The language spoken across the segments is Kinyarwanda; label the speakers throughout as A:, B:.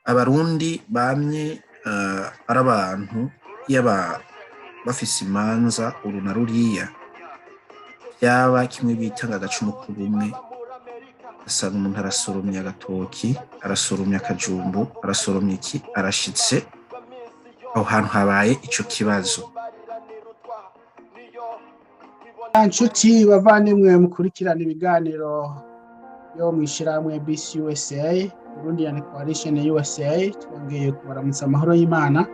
A: abarundi bamye ari abantu yaba bafise imanza uru na ruriya byaba kimwe bita agacumu k'ubumwe, asanga umuntu arasoromye agatoki, arasoromye akajumbu, arasoromye iki, arashitse aho hantu habaye ico kibazo.
B: Inshuti bavandimwe mukurikirana ibiganiro yo mwishirahamwe BCUSA Burundi and Coalition USA, twongeye kubaramutsa amahoro y'Imana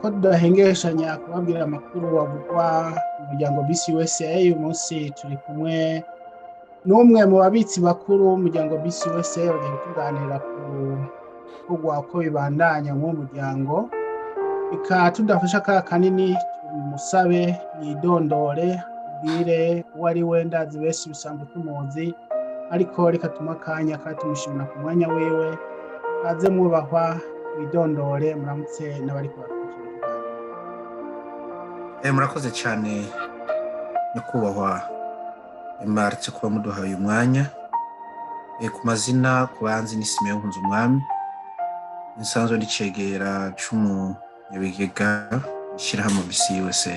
B: ko dahengeshanya kubabwira amakuru avugwa mu muryango BCUSA. Uyu munsi turi kumwe n'umwe mu babitsi bakuru w'umuryango BCUSA, bagiye kuganira kugwa ko bibandanya mu muryango. Ika tudafasha kanini musabe yidondore bwire wari wenda zibesi bisanzwe tumuzi, ariko reka tumakanya katumushimira ku mwanya wewe, aze mwubahwa widondore muramutse n'abari kubakurikira.
A: Murakoze cyane nyakubahwa Marthe kuba muduhaye umwanya. Ku mazina kubanzi ni Simeon NKUNZUMWAMI, nsanzwe ndicegera cumu nyabigega ishirahamwe BCUSA.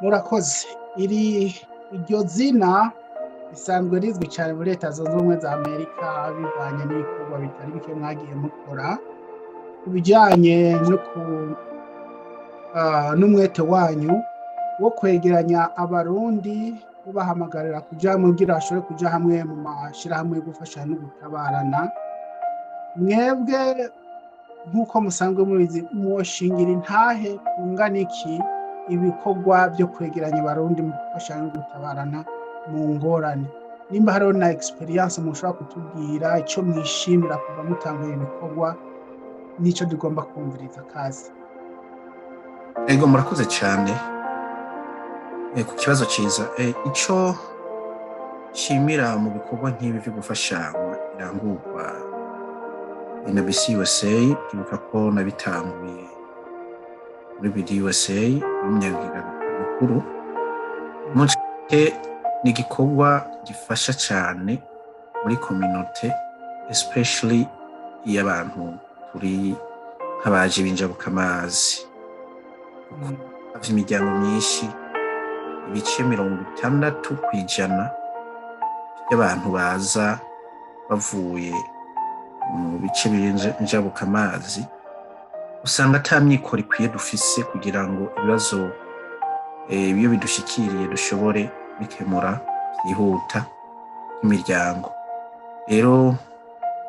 B: Murakoze. Iryo zina risanzwe rizwi cyane muri Leta Zunze Ubumwe za Amerika bivanye n'ibikorwa bitari bike mwagiye mukora kubijyanye n'umwete wanyu wo kwegeranya abarundi, ubahamagarira kuja mugira bashobore kuja hamwe mu mashirahamwe yo gufasha no gutabarana. Mwebwe nk'uko musanzwe mubizi, mwoshingira intahe kungana iki ibikorwa byo kwegeranya abarundi mu gufasha no gutabarana mu ngorane? Nimba hariho na experience mushobora kutubwira icyo mwishimira kuva mutanguye ibikorwa, nico tugomba kumviriza kazi.
A: Ego murakoze cyane ku kibazo cyiza. Ico shimira mu bikorwa nk'ibi byo gufasha irangurwa na BCUSA, ibuka ko nabitanguye muri BCUSA n'umunyabigega mukuru. Ni igikorwa gifasha cyane muri community, especially iyo abantu turi nk'abaje binjabuka amazi. Havye imiryango myinshi, ibice 60% y'abantu baza bavuye mu bice binjabuka amazi, usanga ata myikoro ikwiye dufise kugira ngo ibibazo iyo bidushikiriye dushobore bikemura byihuta nk'imiryango. Rero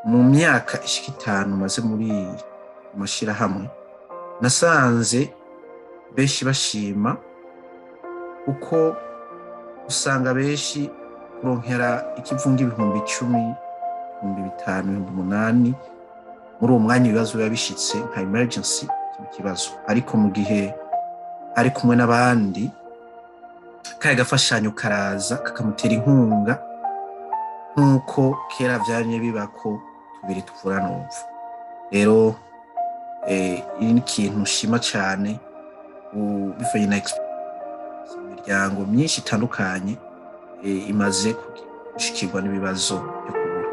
A: mu myaka ishika 5 maze muri mashirahamwe, nasanze benshi bashima uko usanga benshi kuronkera ikivunga 10,000, 5,000, 8,000 muri uwo mwanya ibibazo biba bishitse nka emergency kibazo, ariko mu gihe ari kumwe n'abandi kaya gafashanyo karaza kakamutera inkunga, nk'uko kera vyanye bibako tubiri tuvura n'upfu. Rero ni ikintu shima cyane bivanye na imiryango myinshi itandukanye imaze gushikirwa n'ibibazo byo kubura.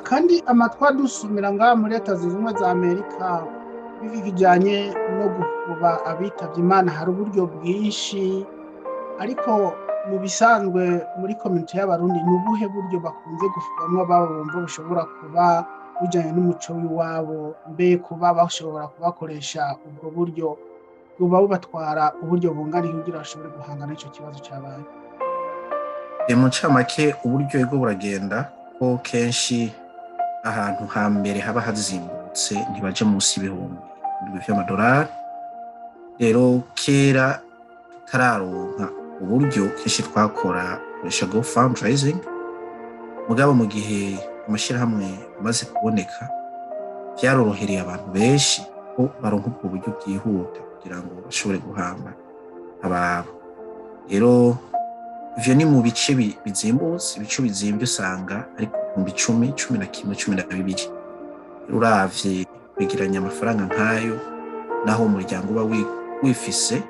B: Kandi amatwa dusumira ngaha muri Leta Zunze Ubumwe za Amerika bivijanye no gukuba abitavye Imana, hari uburyo bwinshi, ariko mu bisanzwe muri community y'abarundi ni ubuhe buryo bakunze gufubamwo babumva bushobora kuba bujanye n'umuco w'iwabo, mbe kuba bashobora kubakoresha ubwo buryo buba bubatwara uburyo bungana kugira bashobore guhangana n'ico kibazo cyabaye?
A: Mu ncamake uburyo bwo buragenda ko kenshi ahantu hambere haba hazimbutse ntibaje munsi y'ibihumbi $1,000. Rero kera tararonka uburyo kenshi twakora koresha go fundraising, mugabo mu gihe amashirahamwe amaze kuboneka byarorohereye abantu benshi ko baronka ubwo buryo bwihuta kugira ngo bashobore guhamba ababo. Rero ivyo ni mu bice bizimbutse, ibice bizimvye usanga ariko 10, 11, 12. Uravye kwegeranya amafaranga nkayo naho umuryango uba wifise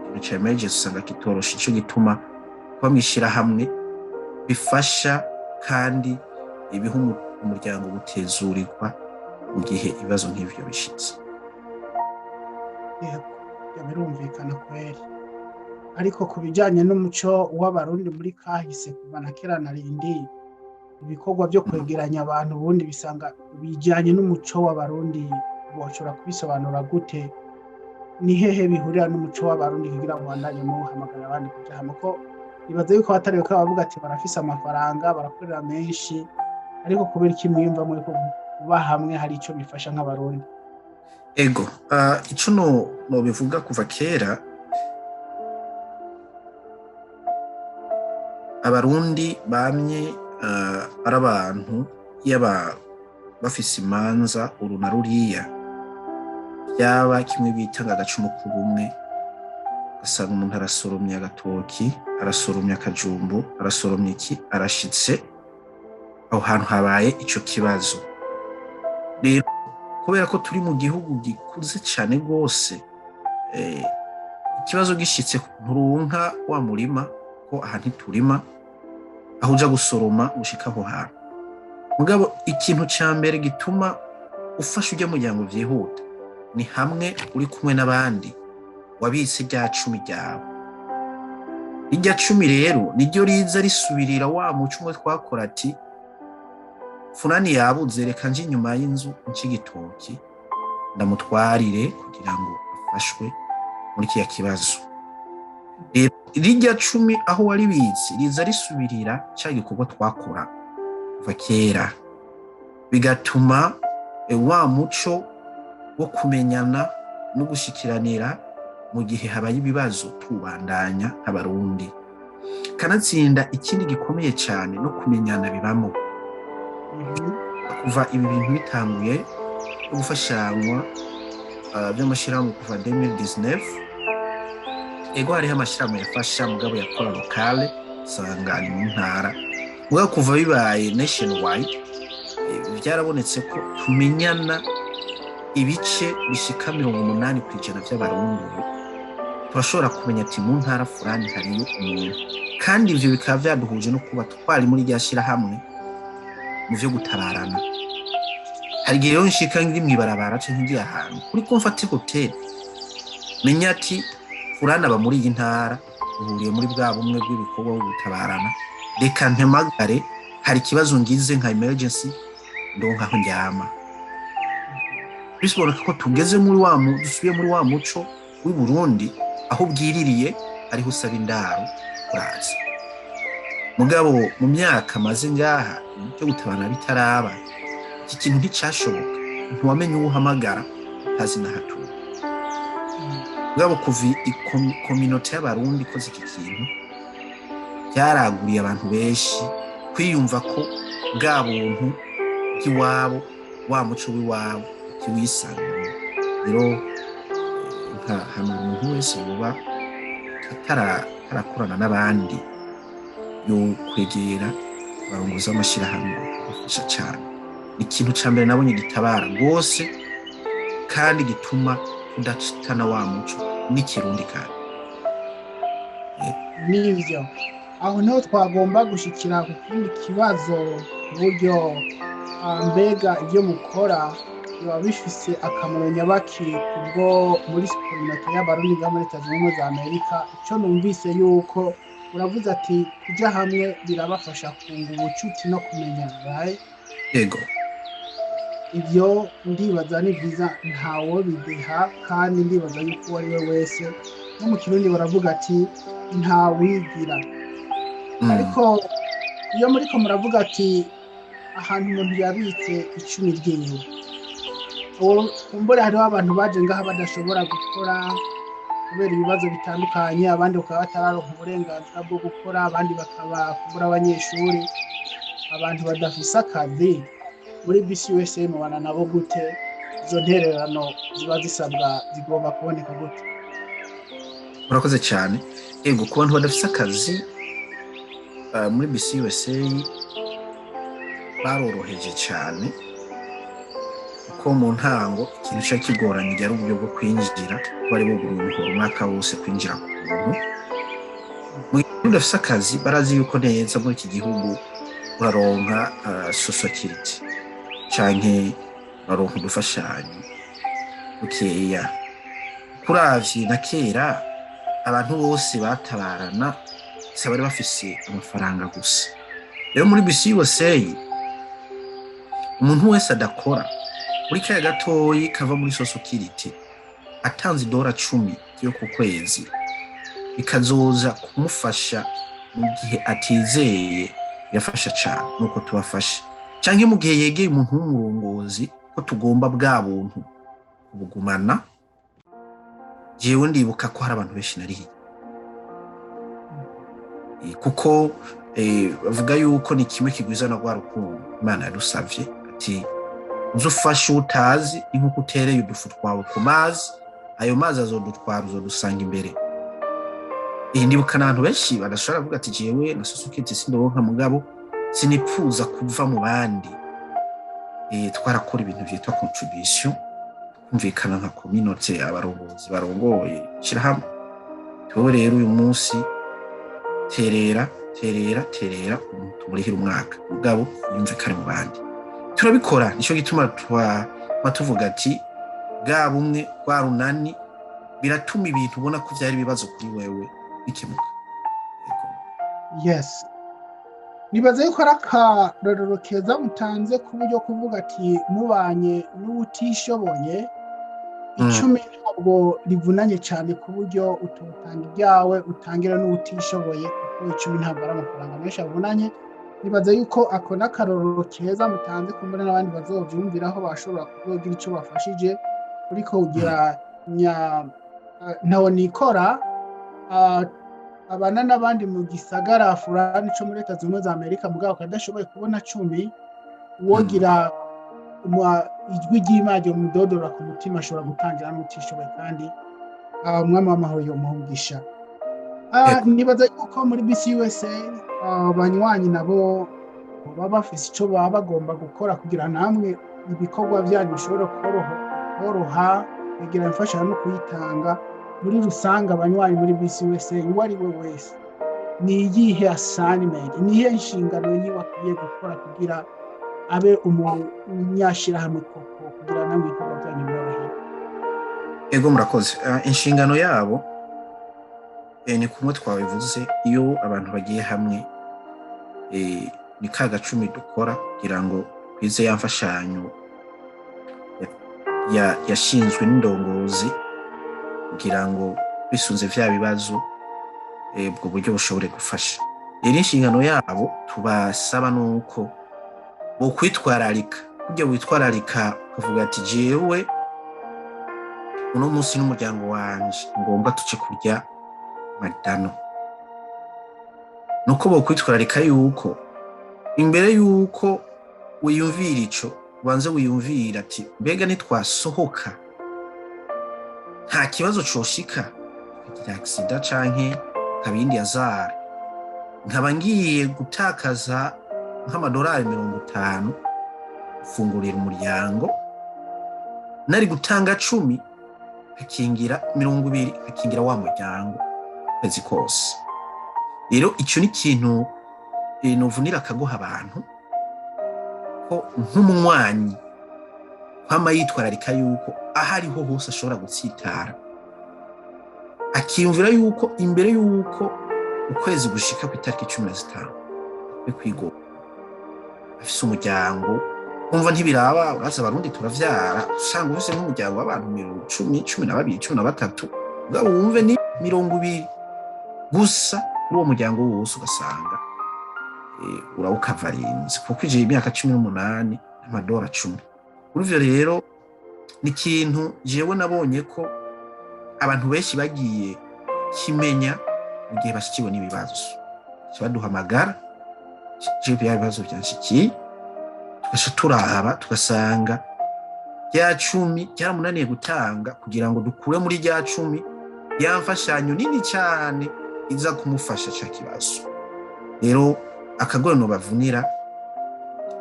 A: ibice emergency usanga kitoroshe, ico gituma bamwishira hamwe bifasha kandi ibiha umuryango gutezurirwa mu gihe ibibazo nk'ivyo bishitse.
B: Yego, ibyo birumvikana kweri. Ariko ku bijyanye n'umuco w'abarundi muri kahise kuva na kera na rindi, ibikorwa byo kwegeranya abantu ubundi bisanga bijyanye n'umuco w'abarundi, boshobora kubisobanura gute? Ni hehe bihurira n'umuco w'abarundi kugira ngo bandanye muhamagara abandi kuja hamwe? Ko ibaze yuko abatari ko bavuga ati barafise amafaranga barakorera menshi, ariko kubera iki mwiyumva muri ko kuba hamwe hari ico bifasha nk'abarundi?
A: Ego, ico nobivuga kuva kera, abarundi bamye ari abantu yaba bafise imanza uru na ruriya, byaba kimwe bita agacumu k'ubumwe, ugasanga umuntu arasoromye agatoki, arasoromye akajumbu, arasoromye iki, arashitse aho hantu habaye ico kibazo. Rero kubera ko turi mu gihugu gikuze cyane rwose, ikibazo gishitse nturonka wa murima, ko aha ntiturima, aho uja gusoroma ushika aho hantu. Mugabo ikintu ca mbere gituma ufasha ujya muryango vyihuta ni hamwe uri kumwe n'abandi wabitse rya 10 ryawe. Irya 10 rero niryo riza risubirira wa muco umwe twakora ati funani yabuze, reka nje inyuma y'inzu n'igitoki ndamutwarire kugira ngo afashwe muri kiya kibazo. Rirya 10 aho waribitse riza risubirira cya gikorwa twakora kuva kera, bigatuma wa muco wo kumenyana no gushikiranira mu gihe habaye ibibazo tubandanya nk'abarundi. Kanatsinda ikindi gikomeye cyane no kumenyana bibamo kuva ibi bintu bitanguye no gufashanywa by'amashirahamwe kuva 2019. Ego hariho amashirahamwe yafasha mugabo yakora lokale usanga ari mu ntara, mugabo kuva bibaye nationwide byarabonetse ko tumenyana ibice bishika 80% by'abarundi. Turashobora kumenya ati mu ntara fulani hariyo umuntu, kandi ivyo bikaba vyaduhuje no kuba twari muri rya shirahamwe mu vyo gutabarana. Hari igihe rero nshika ngiri mwibarabara canke ngiye ahantu kuri komfati hotel, menya ati fulani aba muri iyi ntara, uhuriye muri bwa bumwe bw'ibikorwa bwo gutabarana, reka mpemagare, hari ikibazo ngize nka emergency ndonka aho njyama. Bishoboka ko tugeze muri dusubiye muri wa muco w'i Burundi, aho bwiririye ariho usaba indaro uraza. Mugabo mu myaka maze ngaha cyo gutabana bitaraba, iki kintu nticashoboka, ntiwamenye uwo uhamagara utazi na hato. Mugabo kuva community y'abarundi koze iki kintu byaraguriye abantu benshi kwiyumva ko bwa buntu bw'iwabo, wa muco w'iwabo kiwisanga. Rero hano umuntu wese uba atarakorana n'abandi yo kwegera barongoza amashirahamwe bafasha cyane. Ikintu ca mbere nabonye gitabara rwose kandi gituma udacitana wa muco n'ikirundi kandi.
B: Nivyo aho niho twagomba gushikira ku kindi kibazo, uburyo mbega ibyo mukora biba bifise akamaro nyabaki kubwo muri community y'abarundi bwa muri Leta Zunze Ubumwe za Amerika. Icyo numvise yuko uravuze ati kujya hamwe birabafasha kunga ubucuti no kumenyana, right?
A: Yego,
B: ibyo ndibaza ni byiza, ntawo bideha, kandi ndibaza yuko uwo ari we wese, no mu kirundi baravuga ati ntawigira. Ariko iyo muriko muravuga ati ahantu umuntu yabitse 10 ryiwe, kumbura hariho abantu baje ngaha badashobora gukora kubera ibibazo bitandukanye, abandi bakaba batararonka uburenganzira bwo gukora, abandi bakaba kubura abanyeshuri, abantu badafise akazi. Muri BCUSA mubana nabo gute? Izo ntererano ziba zisabwa zigomba kuboneka gute?
A: murakoze cyane. Ego, ku bantu badafise akazi muri BCUSA baroroheje cyane, kuko mu ntango ikintu cya kigoranye ryari uburyo bwo kwinjira, bari buguruye umuhoro umwaka wose kwinjira ku buntu. mu gihe udafise akazi barazi yuko neza muri iki gihugu uraronka social security canke uraronka udufashanyo dukeya. Kuravye na kera abantu bose batabarana si bari bafise amafaranga gusa. Rero muri bisi yose umuntu wese adakora muri kaya gatoyi kava muri social security atanze $10 yo ku kwezi bikazoza kumufasha mu gihe atizeye, yafasha cyane nuko tubafasha. Canke mu gihe yegeye umuntu w'umurongozi ko tugomba bwa buntu kubugumana. Jewe ndibuka ko hari abantu benshi nari kuko bavuga yuko ni kimwe kigwizana rwa rukundo Imana yadusavye ati uzufashe utazi nkuko utereye udufu twawe ku mazi, ayo mazi azodutwara uzodusanga imbere. Ndibuka n'abantu benshi badashobora kuvuga ati jewe nasusukite sindoronka mugabo sinipfuza kuva mu bandi. Twarakora ibintu vyitwa contribution, kumvikana nka community, abarongozi barongoye shirahamwe. Tuwe rero uyu munsi terera tumurihira umwaka mugabo yumvikane mu bandi. Turabikora nico gituma tuvuga ati bwa bumwe kwa runani biratuma ibintu ubona ko vyari bibazo kuri wewe bikemuka.
B: Yes. Nibaze yuko akarorero keza mutanze ku buryo kuvuga ati mubanye n'utishoboye 10 ntabwo rivunanye cyane ku buryo ututanga ibyawe utangira n'utishoboye kuko 10 ntabwo ari amafaranga menshi avunanye. Nibaze yuko ako n'akarorero keza mutanze kumbura n'abandi bazovyumviraho bashobora kugira icyo bafashije uriko ugira ntawo nikora abana n'abandi mu gisagara fulani cyo muri Leta Zunze Ubumwe za Amerika mugabo kadashoboye kubona 10 wogira ijwi ry'Imana mu dodora ku mutima ashobora gutangira n'utishoboye kandi umwami w'amahoro yo muhungisha. Nibaza yuko muri bisi USA abanywanyi nabo baba bafise icyo baba bagomba gukora kugira namwe ibikorwa byanyu bishobora koroha kugira imfashanyo no kuyitanga. Muri rusanga abanywanyi muri bisi USA uwo ari we wese ni iyihe assignment, ni iyihe inshingano yiwe akwiye gukora kugira abe umunyashirahamwe koko kugira namwe ibikorwa byanyu biborohe?
A: Ego murakoze. Inshingano yabo ni kumwe twabivuze, iyo abantu bagiye hamwe ni ka Agacumu dukora kugira ngo kwize yamfashanyo yashinzwe n'indongozi kugira ngo bisunze vya bibazo ubwo buryo bushobore gufasha. Rero inshingano yabo tubasaba nuko bo kwitwararika, kujya witwararika ukavuga ati jewe uno munsi n'umuryango wanje ngomba tuce kurya madano. Nuko bo kwitwararika yuko imbere yuko wiyumvira ico ubanze wiyumvira ati mbega nitwasohoka nta kibazo coshika kugira accident canke kabindi yazara nkaba ngiye gutakaza nk'amadolari 50 ufungurira umuryango, nari gutanga 10 hakingira 20 hakingira wa muryango kwezi kose. Rero icyo ni ikintu novunira akagoha abantu ko nk'umunywanyi kwama yitwararika yuko ahariho hose ashobora gutsitara, akiyumvira yuko imbere yuko ukwezi gushika ku itariki 15 kwigo afise umuryango. Umva ntibiraba uraza Barundi turavyara usanga ufise nk'umuryango w'abantu 10, 12, 13 ubwo wumve ni 20 gusa uwo muryango wose ugasanga urawukavarinze kuko ije imyaka 18 amadora 10. Uruvyo rero ni ikintu jewe nabonye ko abantu benshi bagiye kimenya mu gihe bashikiwe n'ibibazo baduhamagara je bya bibazo byanshikiye tugasha turahaba tugasanga rya 10 ryaramunaniye gutanga kugira ngo dukure muri rya 10 yamfashanyo nini cyane iza kumufasha cya kibazo. Rero akagono bavunira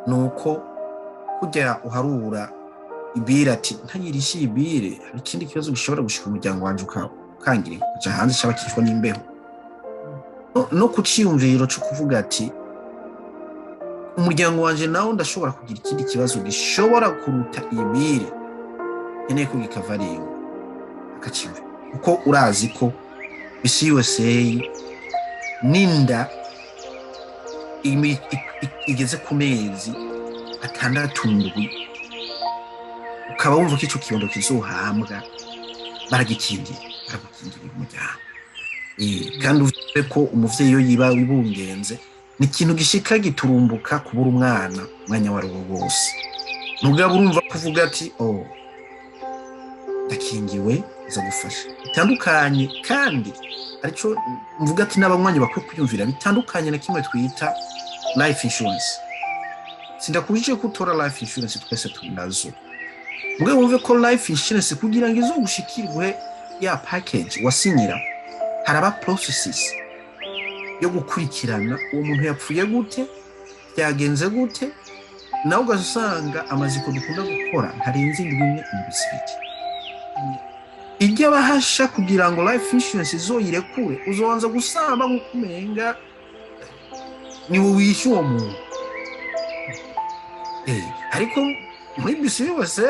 A: nuko kujya uharura ibira ati ntayirisha ibire hari ikindi kibazo gishobora gushika umuryango wanje ukangire kuja hanze cyabakishwa n'imbeho no kuciyumviro cyo kuvuga ati umuryango wanje nawo ndashobora kugira ikindi kibazo gishobora kuruta ibiri nkeneye ko gikavaringa akacimva kuko urazi ko isi USA ninda igeze ku mezi 6 ukaba wumva ko ico kibondo kizohambwa baragikingira umuryango kandi uvuze ko umuvyeyi yo yiba wibungenze ni ikintu gishika giturumbuka kubura umwana umwanya wari wose mugabo urumva kuvuga ati ndakingiwe za gufasha bitandukanye kandi arico mvuga ati n'abanywanyi bakwiye kwiyumvira bitandukanye na kimwe twita life insurance sindakubije kutora life insurance twese tunazo mugabo wumve ko life insurance kugira ngo izogushikirwe ya package wasinyira haraba processes yo gukurikirana uwo muntu yapfuye gute byagenze gute nawe ugasanga amaziko dukunda gukora ntarenze indwimwe imbusibiki ijya bahasha kugira ngo life insurance izoyirekure uzobanza gusamba nk'ukumenga ni wowe wishyuye uwo muntu ariko muri bisi yose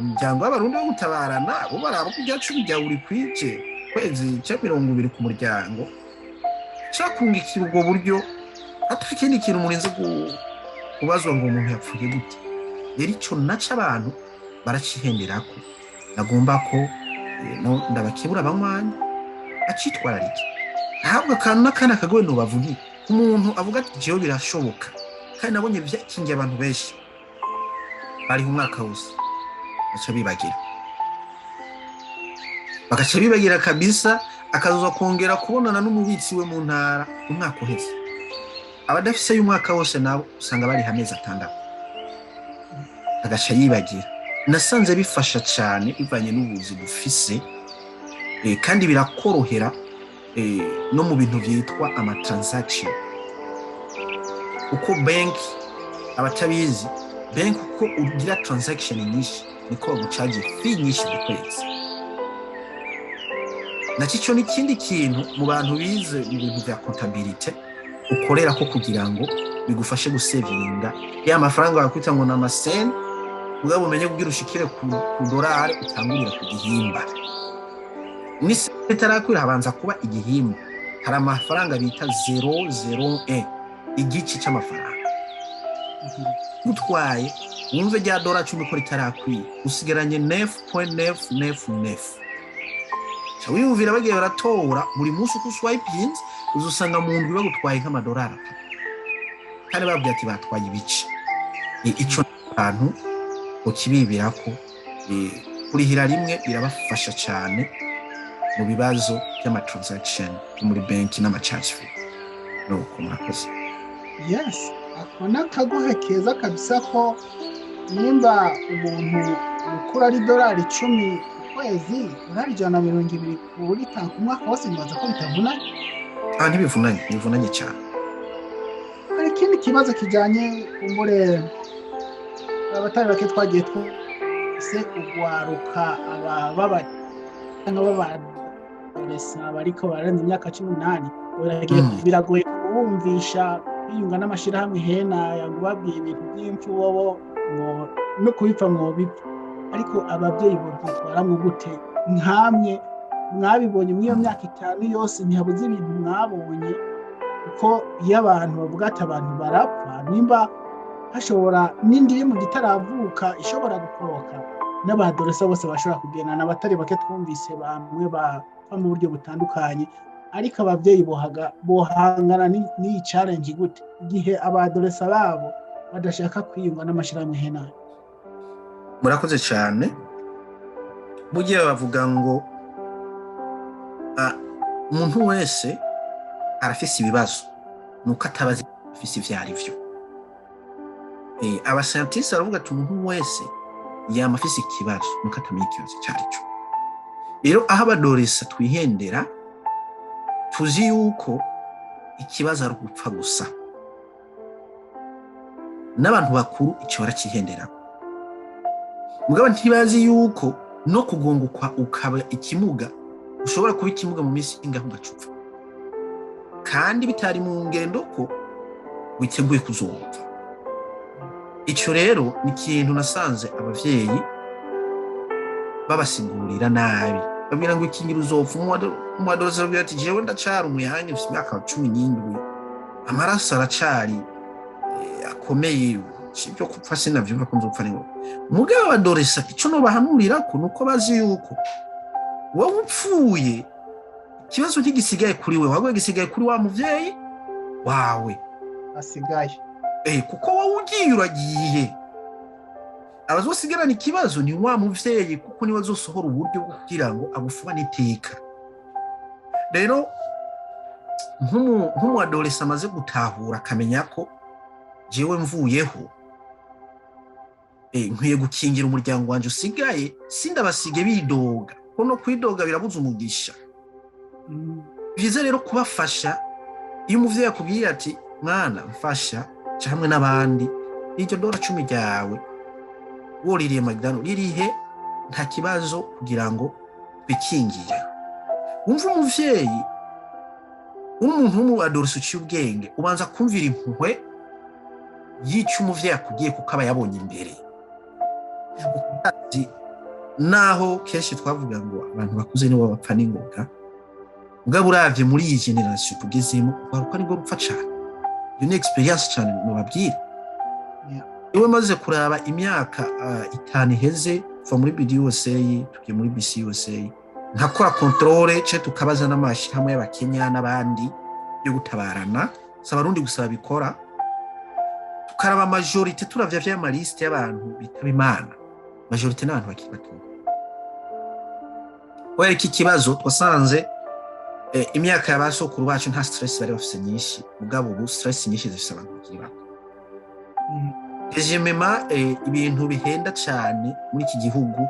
A: umuryango w'abarundi wo gutabarana bo baraba kujya cumi bya buri kwice kwezi cya 20 ku muryango cyakungikira ubwo buryo atakindi kintu murinze kubazwa ngo umuntu yapfuye gute rero ico naca abantu baracihenderako nagomba ko ndabakebura abanywanyi acitwararike ahabwa kandi n'akana kagoye no bavugi umuntu avuga ati jewe birashoboka kandi nabonye byakingiye abantu benshi bari mu mwaka wose bagaca bibagira kabisa akazoza kongera kubonana n'umubitsi we mu ntara umwaka uheze abadafise y'umwaka wose nabo usanga bari hameze 6 agaca yibagira nasanze bifasha cyane ivanye n'ubuzi dufise kandi birakorohera no mu bintu byitwa ama transaction uko bank abatabizi bank uko ugira transaction nyinshi niko bagucaje fee nyinshi mu kwezi nacico ni kindi kintu mu bantu bize mu bintu bya comptabilité ukorera ko kugira ngo bigufashe gusevinga ya mafaranga bakwita ngo na sen ubwo bumenye kugira ushikire ku dollar utangurira ku gihimba ni setarakwira habanza kuba igihimba hari amafaranga bita 001 igici cy'amafaranga utwaye wumve rya dollar 10 ko ritarakwiye usigaranye 9.999 wiyumvira bagiye baratora buri munsi uko swipings uzusanga mu ndwi bagutwaye nk'amadolari kandi babwiye ati batwaye ibice ico abantu ukibibira ko kurihira rimwe birabafasha cyane mu bibazo by'ama transaction muri banki n'ama charge fee no kumurakoze
B: yes akona kagohe keza kabisa ko nimba umuntu ukura ari dolari 10 kwezi urari 120 kuri tanku umwaka wose nibaza ko bitavunanye ntibivunanye cyane hari ikindi kibazo kijanye kumbure abatari bake twagiye twese kugwaruka ababa baresa bariko barenze imyaka 18 biragoye kubumvisha biyunga n'amashirahamwe hena yagubabwiye ibintu byinshi wobo no kubipfa bipfa ariko ababyeyi bobyitwaramwe gute nkamwe mwabibonye muri iyo myaka 5 yose ntihabuze ibintu mwabonye kuko iyo abantu bavuga ati abantu barapfa nimba hashobora n'indi mu gitaravuka ishobora gukoroka n'abadoresa bose bashobora kugena n'abatari bake twumvise bamwe bapfa mu buryo butandukanye ariko ababyeyi bohangana n'iyi challenge gute igihe abadoresa babo badashaka kwiyunga n'amashirahamwe hena
A: murakoze cyane bugiye bavuga ngo umuntu wese arafise ibibazo nuko atabazi afise ivyari byo aba scientists aravuga ati umuntu wese yama afise ikibazo nuko atamenya ikibazo cyari cyo rero aho abadoresa twihendera tuzi yuko ikibazo ari gupfa gusa n'abantu bakuru icyo baracihendera mugabo ntibazi yuko no kugongukwa ukaba ikimuga ushobora kuba ikimuga mu minsi ingaho ugacupfa kandi bitari mu ngendo ko witeguye kuzumva. Icyo rero ni ikintu nasanze abavyeyi babasigurira nabi, babwira ngo ikingira uzopfa. Umuadolescent abwira ati jewe ndacara umuyange mfite imyaka 17, amaraso aracari akomeye, ibyo kupfa sinavyumva ko nzopfa rero. Mugabo abadolescent ico no bahanurira ko nuko bazi yuko wowe upfuye ikibazo ntigisigaye kuri we, ahubwo gisigaye kuri wa muvyeyi wawe
B: asigaye.
A: Kuko wowe ugiye uragiye, abazosigarana ikibazo ni wa muvyeyi, kuko niwe azosohora uburyo bwo kugira ngo agufubane iteka. Rero nk'umuadolescent amaze gutahura akamenya ko jewe mvuyeho, nkwiye gukingira umuryango wanje usigaye, sindabasige bidoga, ko no kwidoga birabuza umugisha. Byiza rero kubafasha. Iyo umuvyeyi akubwiye ati mwana mfasha ca hamwe n'abandi, iryo dora 10 ryawe woririye magdano ririhe, nta kibazo, kugira ngo twikingire. Wumva umuvyeyi umuntu w'umuadolescent uciye ubwenge ubanza kumvira impuhwe yica umuvyeyi akubwiye, kuko aba yabonye imbere. Naho kenshi twavuga ngo abantu bakuze nibo bapfa n'ingoga, mugabo uravye muri iyi generation tugezemo ugaruka nibwo rupfa cane. Iyo ni experience cane mubabwira. Iwe maze kuraba imyaka 5 iheze kuva muri BDUSA tugiye muri BCUSA, nkakora controle ce tukabaza n'amashi hamwe y'abakenya n'abandi yo gutabarana, Barundi gusa bikora, tukaraba majority turavya vya liste y'abantu bitaba Imana, majority n'abantu bakiri bato. Oya iki kibazo twasanze imyaka y'abasokuru bacu nta stress bari bafise nyinshi, mugabo ubu stress nyinshi zifise abantu bakiri bato. Ejemema ibintu bihenda cyane muri iki gihugu,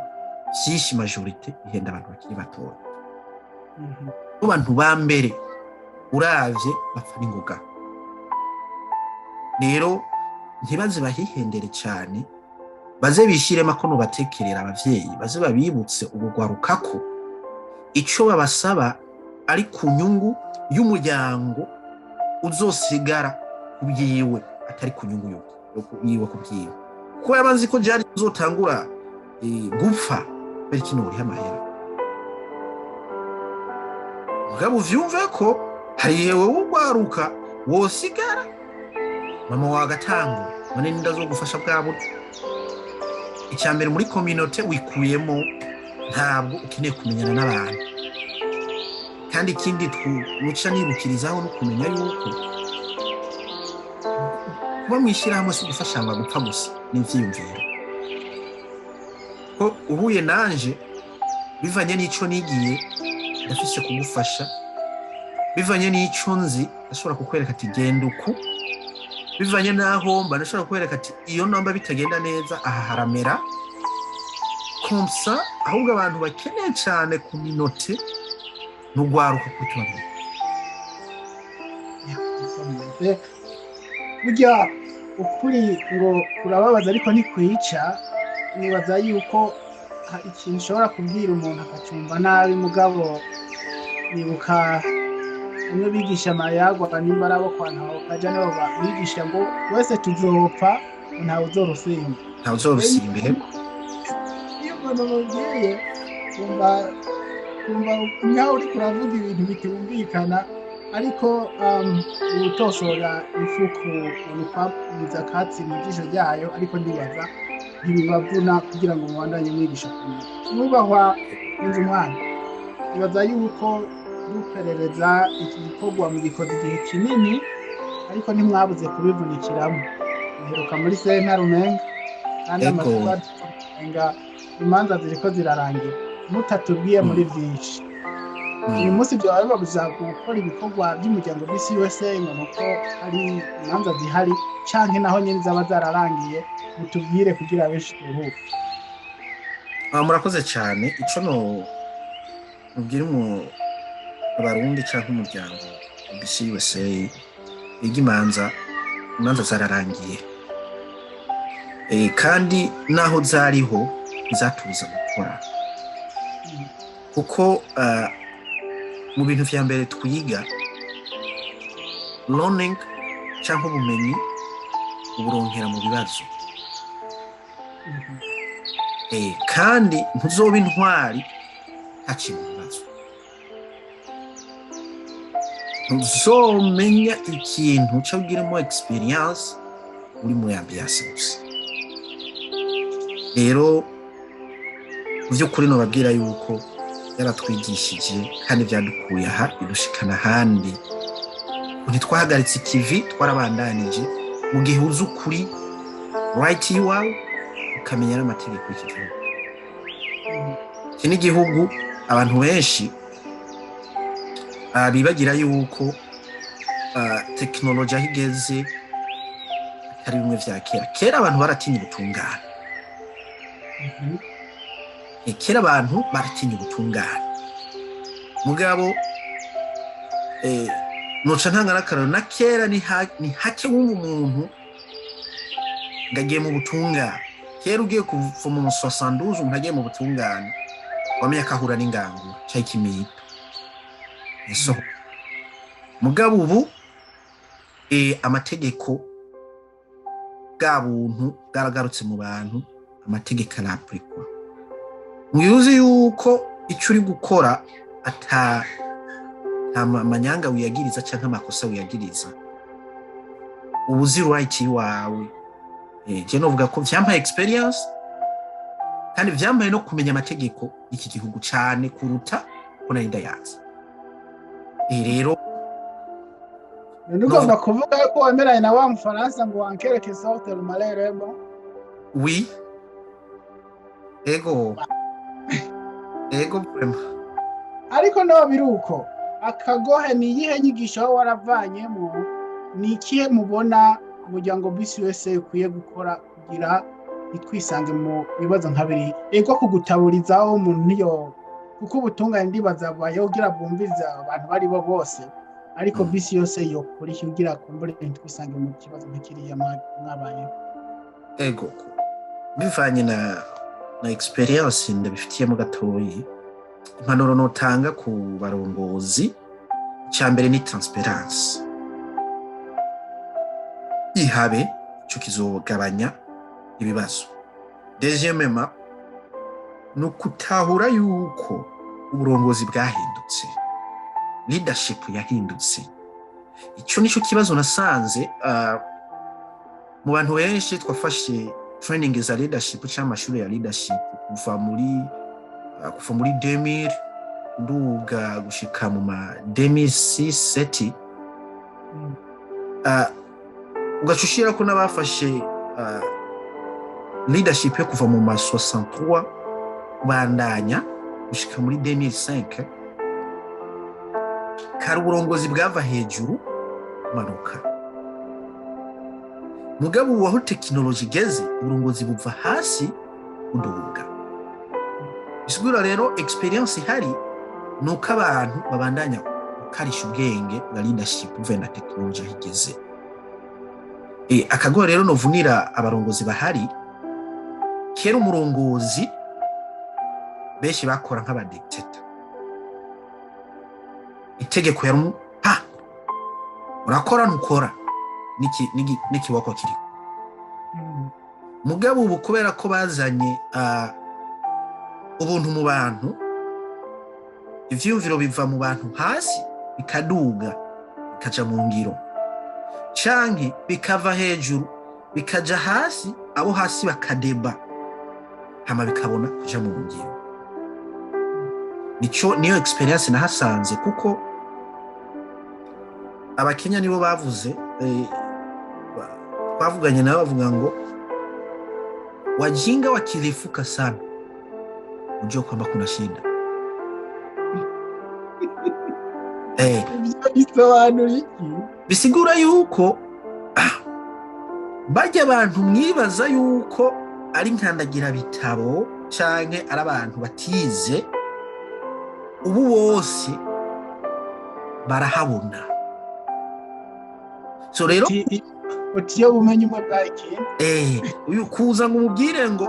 A: vyishi majority bihenda abantu bakiri bato. Abantu ba mbere uravye bapfa n'ingoga. Rero ntibaze bahihendere cyane, baze bishirema ko no batekerera abavyeyi, baze babibutse ubugwarukako ico babasaba ari ku nyungu y'umuryango uzosigara kubyiwe, atari ku nyungu yiwe kubyiwe. Ko yabanzi ko jari uzotangura gupfa bari kino uri amahera. Mugabo vyumve ko hari yewe ugwaruka wosigara, mama wagatango none nindazo gufasha bwabo. Icyambere muri community wikuyemo, ntabwo ukeneye kumenyana n'abantu. Kandi ikindi twuca nibukirizaho no kumenya yuko kuba mwishira hamwe si gufasha ngo gupfa gusa n'ivyiyumviro. Ko uhuye nanje bivanye n'ico nigiye ndafise kugufasha, bivanye n'ico nzi ashobora kukwereka ati genda uku, bivanye naho mba ndashobora kukwereka ati iyo namba bitagenda neza aha haramera komsa. Ahubwo abantu bakeneye cyane ku minote n'ugwaruka kutubona.
B: Burya ukuri ngo kurababaza ariko ntikwica. Nibaza yuko ikintu ushobora kubwira umuntu akacumva nabi, mugabo nibuka umwe bigisha amayagwa nimba arabo kwantaho kaja nabo bigisha ngo wese tuzopfa ntawe uzorusimba.
A: Ntawe uzorusimba.
B: Iyo umuntu mubwiye kumva nkaho uri kuravuga ibintu bitumvikana, ariko utoshora ifuku urupapuriza katsi mu jisho ryayo, ariko ndibaza ntibibavuna kugira ngo mubandanye mwigisha kumenya. Nubahwa NKUNZUMWAMI, nibaza yuko duperereza iki gikorwa mu gikoze igihe kinini, ariko ntimwabuze kubivunikiramo. Muheruka muri sentare umenga, kandi amasura umenga imanza ziriko zirarangira, mutatubwiye muri byinshi. Uyu munsi byo babuza gukora ibikorwa by'umuryango BCUSA ngo nuko hari imanza zihari canke naho nyene zaba zararangiye, mutubwire kugira benshi turuhuke.
A: Murakoze cyane. Ico no mubwira mu Barundi canke umuryango BCUSA, imanza zararangiye, kandi naho zariho zatubiza gukora, kuko mu bintu vya mbere twiga learning cyangwa ubumenyi uburonkera mu bibazo. Kandi ntuzoba intwari haciye mu bibazo. Ntuzomenya ikintu cyo ugiramo experience uri muri ambiance gusa. Rero mu by'ukuri nobabwira yuko yaratwigishije kandi byadukuye aha bidushikana ahandi. Ntitwahagaritse ikivi, twarabandanije mu gihe uzi ukuri right iwawe ukamenya n'amategeko y'iki gihugu. Iki ni igihugu abantu benshi bibagira yuko tekinoloji aho igeze atari bimwe vya kera. Kera abantu baratinya ubutungane. Kera abantu baratinya ubutungane. Mugabo noca ntanga n'akararo na kera ni hake wumva umuntu ngagiye mu butungane. Kera ugiye kuva mu 72 umuntu agiye mu butungane wamenya ko ahura n'ingangura cyangwa ikimito. So mugabo ubu amategeko bwa buntu bwaragarutse mu bantu, amategeko arapurikwa. Mwibuze yuko icyo uri gukora ata amanyanga wiyagiriza cyangwa amakosa wiyagiriza, ubuzi right wawe. Je novuga ko vyampaye experience kandi vyambaye no kumenya amategeko y'iki gihugu cyane kuruta ko nari ndayazi. Rero
B: ugomba kuvuga ko wemeranya na wa Mufaransa ngo wankereke sorte le malheur.
A: Oui. Ego vraiment.
B: Ariko no biruko akagohe ni yihe nyigisho aho waravanyemo, ni ikihe mubona umuryango bisi wese ukwiye gukora kugira itwisange mu bibazo nkabiri? Ego kugutaburizaho umuntu niyo kuko ubutungane ndibaza bayo ugira bumviza abantu bari bo bose, ariko bisi yose yo kuri kugira kumbure itwisange mu kibazo nk'ikiriya mwabaye.
A: Ego bivanye na experience ndabifitiyemo gatoyi. Impanuro notanga ku barongozi, cyambere ni transparence. Ihabe cyo kizogabanya ibibazo. Deuxièmement no kutahura yuko uburongozi bwahindutse, leadership yahindutse. Icyo nico kibazo nasanze mu bantu benshi twafashe training za leadership cyangwa amashuri ya leadership kuva muri 2000 nduga gushika mu 2006 ugacushira ko nabafashe leadership yo kuva mu 63 bandanya gushika muri 2005 kari uburongozi bwava hejuru manuka. Mugabo waho tekinoloji igeze uburongozi buva hasi uduga. Bisigura rero experience ihari nuko abantu babandanya ukarisha ubwenge bwa leadership buve na tekinoloji igeze. Akago rero novunira abarongozi bahari, kera umurongozi benshi bakora nk'aba dictator. Itegeko yarumu urakora ntukora niki wako kiri. Mugabo ubu kubera ko bazanye ubuntu mu bantu, ivyumviro biva mu bantu hasi bikaduga bikaja mu ngiro, canke bikava hejuru bikaja hasi, abo hasi bakadeba hama bikabona kuja mu ngiro. Niyo experience nahasanze, kuko abakenya nibo bavuze bavuganye nabo bavuga ngo wajinga wakilifuka sana ujue kwamba kuna shida. Bisigura yuko bajya abantu mwibaza yuko ari nkandagira bitabo canke ari abantu batize, ubu bose barahabona. So rero
B: utiyo bumenyi mwe bwaki
A: uyu kuza ngo umubwire ngo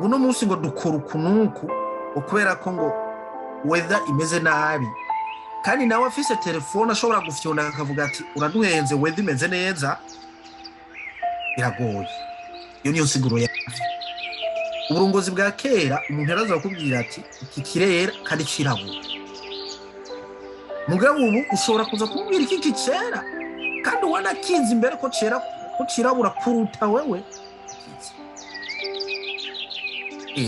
A: uno munsi ngo dukora ukunuku ukubera ko ngo weather imeze nabi kandi nawe afise telefone ashobora gufyonda akavuga ati uraduhenze wenda imeze neza, biragoye. Iyo niyo siguro ya uburongozi bwa kera. Umuntu yaraza akubwira ati iki kirera kandi kirabura, mugabo ubu ushobora kuza kumubwira iki kicera kandi wanakizi imbere ko kirabura kuruta wewe.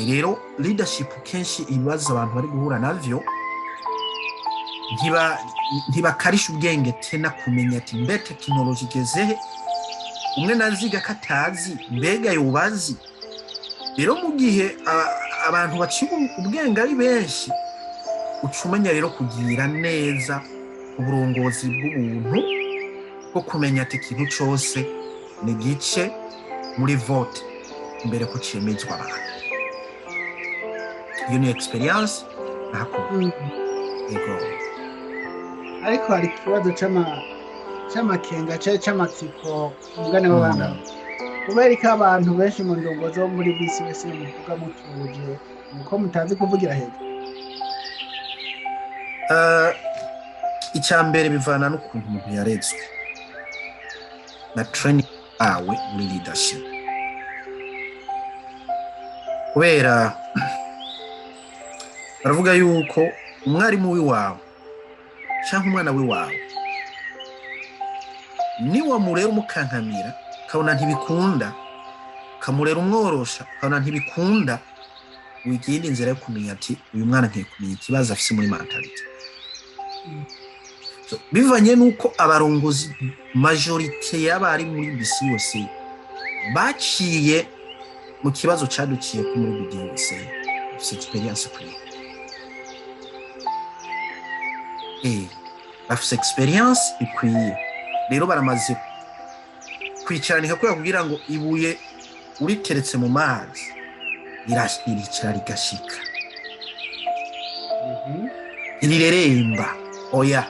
A: Rero leadership kenshi ibibazo abantu bari guhura navyo, ntibakarisha ubwenge tena kumenya ati mbe tekinoloji igezehe, umwe naziga katazi mbega yobazi. Rero mu gihe abantu baciye ubwenge ari benshi, ucumenya rero kugira neza uburongozi bw'ubuntu bwo kumenya ati ikintu cyose ni gice muri vote mbere ko cemezwa abantu. Iyo ni experience nakora. Ego.
B: Ariko hari ikibazo c'amakenga c'amatsiko umugane w'abana. Kubera ko abantu benshi mu ndongozi bo muri bisi wese muvuga mutuje nuko mutazi kuvugira hejuru.
A: Icya mbere bivana n'ukuntu umuntu yarezwe na training awe muri leadership. Kubera baravuga yuko umwarimu w'iwawe cyangwa umwana w'iwawe ni wamurera umukankamira kabona ntibikunda, kamurera umworosha kabona ntibikunda, wigenda inzira yo kumenya ati uyu mwana ngiye kumenya ikibazo afise muri mentality. Bivanye nuko abarongozi majorite y'abari muri bisi yose baciye mu kibazo caduciye ku muri bidi yose, afise experience kuri bafise experience ikwiye. Rero baramaze kwicarana kugira ngo ibuye uriteretse mu mazi iricara rigashika, irireremba oya.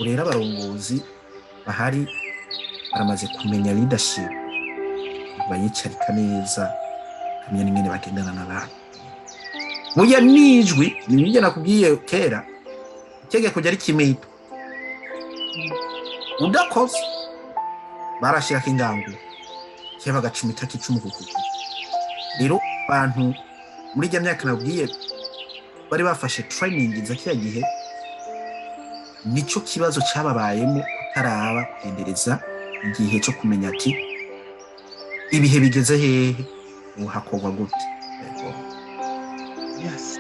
A: Urera abarongozi bahari baramaze kumenya leadership, bayicarika neza, kamenya n'ingene bagendana n'abantu. Burya nijwi nibyo nakubwiye kera, itegeko ryari kimito udakoze barashira kingangu cyeba gacumita kicumu kuko. Rero abantu muri rya myaka nabwiye bari bafashe training za kiya gihe, nico kibazo cyababayemo kutaraba kugendereza igihe cyo kumenya ati ibihe bigeze hehe uhakorwa gute.
B: Yes.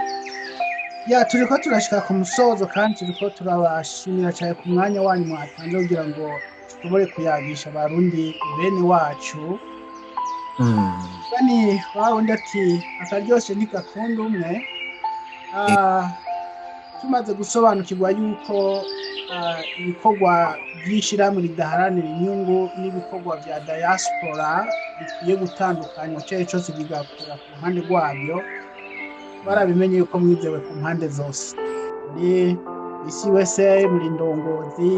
B: Ya turiko turashika ku musozo kandi turiko turabashimira cyane ku mwanya wanyu mwatanze kugira ngo tubore kuyagisha Barundi bene wacu. Bani wawundi ati akaryoshe ntikakunda umwe. Tumaze gusobanukirwa yuko ibikorwa by'ishirahamwe ridaharanira inyungu n'ibikorwa vya diaspora bikwiye gutandukanywa cyose bigakora ku ruhande rwabyo, barabimenye yuko mwizewe ku mpande zose. Muri isi wese muri ndongozi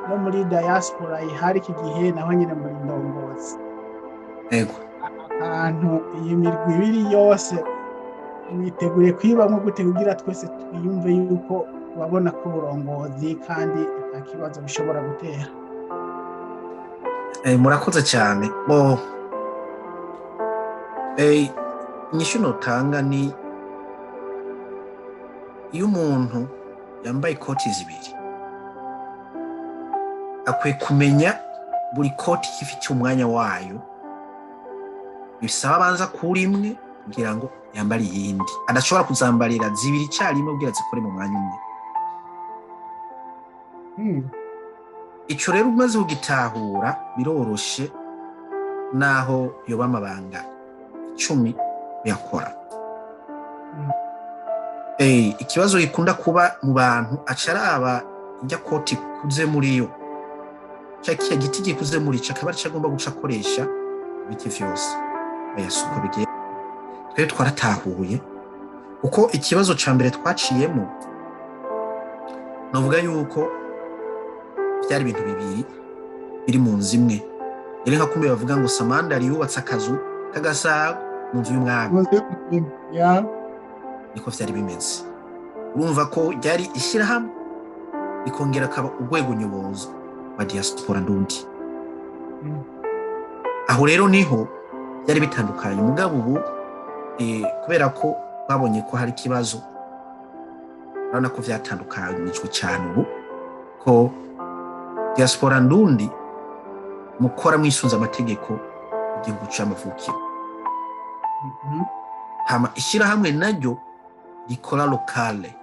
B: no muri diaspora ihari iki gihe naho nyine muri ndongozi.
A: Ego.
B: Ahantu iyi mirwi ibiri yose mwiteguye kwibamwo gute kugira twese twiyumve yuko babona ko uburongozi kandi nta kibazo bishobora gutera.
A: Murakoze cyane. Inyishu notanga ni iyo umuntu yambaye ikoti zibiri akwiye kumenya buri koti ifite umwanya wayo, bisaba abanza kuri imwe kugira ngo yambare iyindi, adashobora kuzambarira zibiri cyarimo kugira zikore mu mwanya umwe. Ico rero umaze kugitahura biroroshe, naho yoba amabanga 10 yakora. Ikibazo gikunda kuba mu bantu acaraba ijya koti kuze muri yo, cyakiya giti gikuze muri cakaba cyagomba guca akoresha ibiti vyose. Suko bigiye twe twaratahuye uko ikibazo ca mbere twaciyemo, novuga yuko byari ibintu bibiri biri mu nzu imwe. Yari nka kumbe bavuga ngo Samandari yubatse akazu kagasago mu nzu y'umwami.
B: Ya
A: niko vyari bimeze. Urumva ko ryari ishirahamwe ikongera akaba urwego nyobozi wa diaspora ndundi. Aho rero niho byari bitandukanye. Mugabo ubu kubera ko babonye ko hari ikibazo, urabona ko byatandukanyijwe cyane ubu ko diaspora ndundi mukora mwisunza amategeko igihugu cy'amavukiro. Hama ishyirahamwe naryo rikora lokale,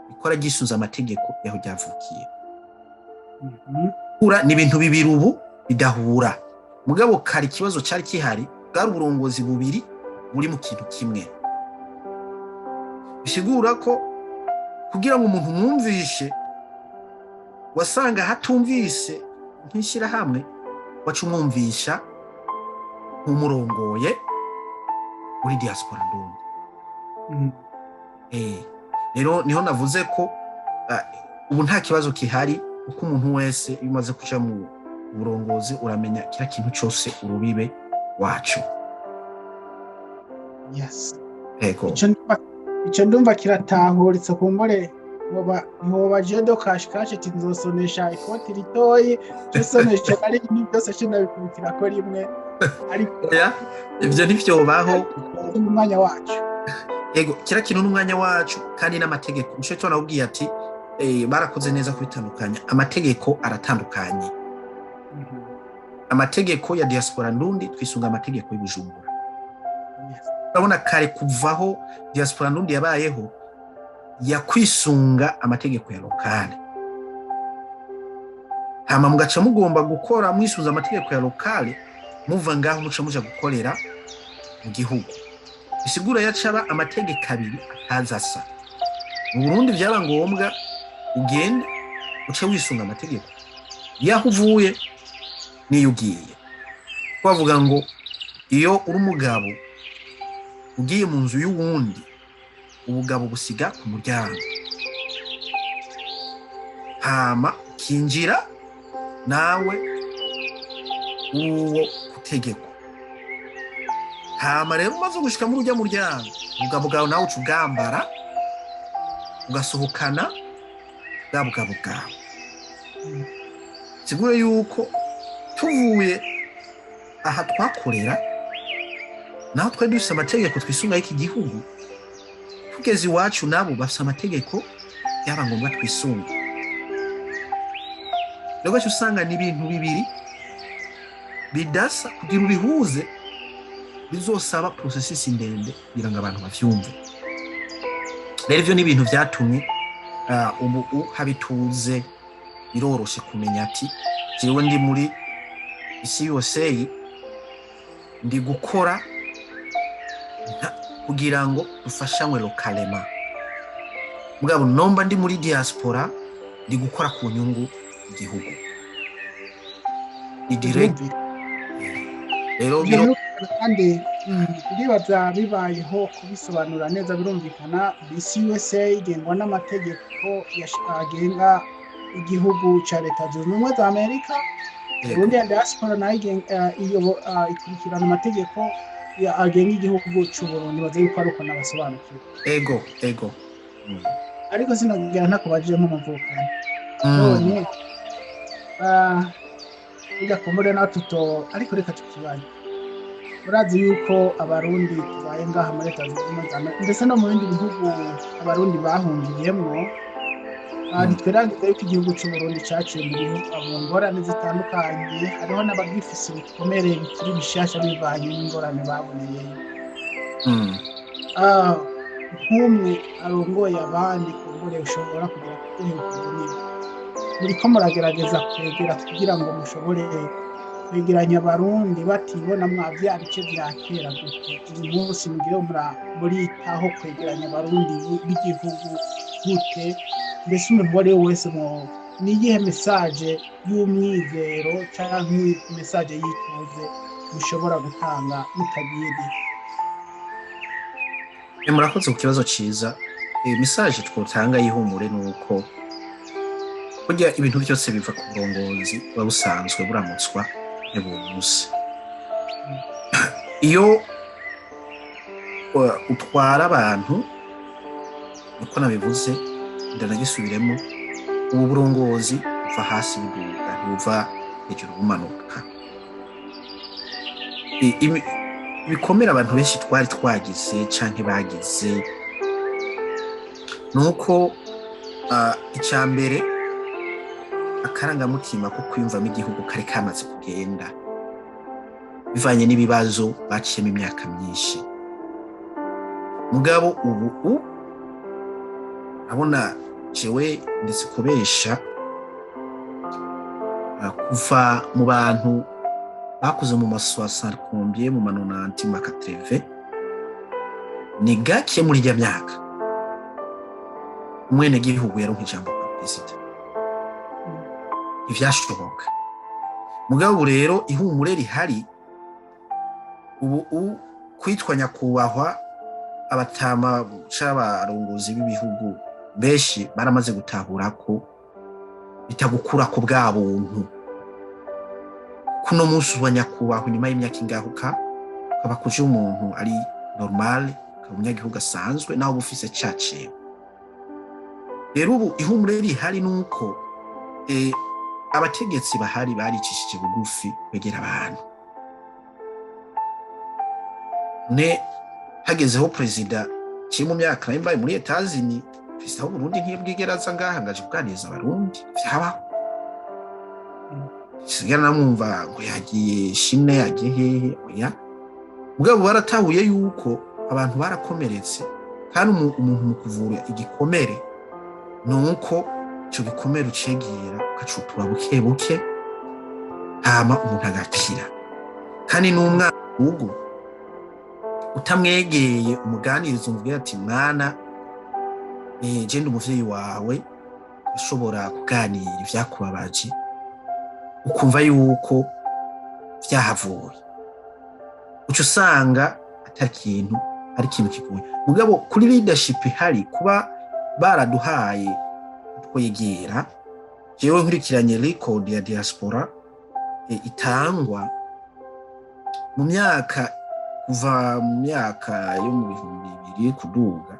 A: rikora gisunza amategeko yaho ryavukiye. Ura ni ibintu bibiri ubu bidahura. Mugabo kari ikibazo cyari kihari, bwari uburongozi bubiri buri mu kintu kimwe. Bisigura ko kugira ngo umuntu mwumvishe, wasanga hatumvise nk'ishyirahamwe, waca umwumvisha nk'umurongoye muri diaspora ndundi. Rero niho navuze ko ubu nta kibazo kihari, uko umuntu wese iyo umaze kuja mu burongozi uramenya kira kintu cyose urubibe wacu.
B: Yes.
A: Ego.
B: Ico ndumva kiratahuritse kumbure ntoba jedo kashikashe tinzosonesha ikoti ritoyi tusonesha ari ibintu byose shinabikubikira ko rimwe, ariko
A: ivyo ntivyobaho
B: umwanya wacu.
A: Ego, kira kintu n'umwanya wacu kandi n'amategeko. Nico tunabwiye ati barakoze neza kubitandukanya. Amategeko aratandukanye. Amategeko ya diaspora ndundi twisunga amategeko y'Ibujumbura. Urabona kare kuvaho diaspora ndundi yabayeho yakwisunga amategeko ya lokale. Hama mugaca mugomba gukora mwisunza amategeko ya lokale, muva ngaho muca muja gukorera mu gihugu. Bisigura yacaba amategeko abiri atazasa. Mu Burundi byaba ngombwa ugende uce wisunga amategeko yaho uvuye niyo ugiye. Twavuga ngo iyo uri umugabo ugiye mu nzu y'uwundi, ubugabo busiga ku muryango, hama kinjira nawe uwo kutegeko. Hama rero umaze gushika muri ujya muryango, ubugabo bwawe nawe uca ugambara ugasohokana bwa bugabo bwawe. Sigura yuko tuvuye aha twakorera naho twari dufise amategeko twisunga y'iki gihugu, tugeze iwacu nabo bafise amategeko yaba ngombwa twisunga. Rero gace usanga ni ibintu bibiri bidasa, kugira ubihuze bizosaba processes ndende kugira ngo abantu bavyumve. Rero ivyo ni ibintu vyatumye ubu habituze, biroroshe kumenya ati jewe ndi muri isi yose ndi gukora kugira ngo dufashanywe lokalema. Mugabo nomba ndi muri diaspora ndi gukora ku nyungu igihugu. Idirect. Rero
B: kandi ndibaza bibayeho kubisobanura neza birumvikana. Isi USA igengwa n'amategeko agenga igihugu ca Leta Zunze Ubumwe za Amerika. Burundi ya diaspora nayo ikurikirana amategeko agenga igihugu c'Uburundi. Baze yuko ari uko nabasobanukiwe.
A: Ego.
B: Ariko sinogera ntakubajije nk'umuvukana. None ujya kumbure na tuto, ariko reka tukibaye. Urazi yuko abarundi tubaye ngaha muri Leta Zunze Ubumwe za Amerika ndetse no mu bindi bihugu abarundi bahungiyemwo, ntitweragize yuko igihugu c'Uburundi caciye mu ngorane zitandukanye. Hariho n'abagifise ibikomere bikiri bishasha bivanye n'ingorane baboneyeyo. Nk'umwe arongoye abandi kumbure ushobora kugera kuguhekura, muriko muragerageza kwegera kugira ngo mushobore kwegeranya abarundi batibona mwavya bice vya kera gute. Uyu munsi mugire muritaho kwegeranya abarundi b'igihugu gute? Mbese umuntu uwo ari we wese ni iyihe mesaje y'umwizero canke mesaje y'ituze mushobora gutanga mutagiye?
A: Murakoze ku kibazo ciza. Mesaje twotanga y'ihumure nuko burya ibintu byose biva ku burongozi buba busanzwe buramutswa n'ubuyobozi. Iyo utwara abantu, uko nabivuze ndanagisubiremo, ubu burongozi buva hasi buduga buva hejuru bumanuka. Ibikomera abantu benshi twari twagize canke bagize nuko icya mbere akarangamutima ko kwiyumvamo igihugu kari kamaze kugenda bivanye n'ibibazo baciyemo imyaka myinshi. Mugabo ubu abona jewe ndetse kubesha kuva mu bantu bakuze mu maswasankumbiye mu manonanti makatreve ni gake muri rya myaka umwene gihugu yaronka ijambo kwa perezida. Ivyashoboka. Mugabo rero ihumure rihari ubu kwitwa nyakubahwa abatama c'abarongozi b'ibihugu benshi baramaze gutahura ko bitagukura ko bwa buntu. Kuno munsi wa nyakubahwa nyuma y'imyaka ingahuka kaba kuje umuntu ari normal kabunyagihugu asanzwe naho bufise cacewe. Rero ubu ihumure rihari nuko abategetsi bahari baricishije bugufi kwegera abantu. Ne hagezeho perezida kiri mu myaka imbaye muri Etazini, perezida w'u Burundi ntiyabwigeraza ngaha ngaje kuganiriza abarundi vyabaho. Sigara namwumva ngo yagiye shine yagiye hehe oya. Mugabo baratahuye yuko abantu barakomeretse kandi umuntu mu kuvura igikomere nuko ico gikomere ucegera ukacutura buke buke hama umuntu agakira. Kandi n'umwana ugu utamwegeye umuganiriza umubwira ati mwana je ndi umuvyeyi wawe ushobora kuganira ivyakubabaje ukumva yuko vyahavuye, uco usanga atari kintu ari ikintu kigoye. Mugabo kuri leadership ihari kuba baraduhaye twegera, jewe nkurikiranye record ya diaspora itangwa mu myaka kuva mu myaka yo mu 2000 kuduga,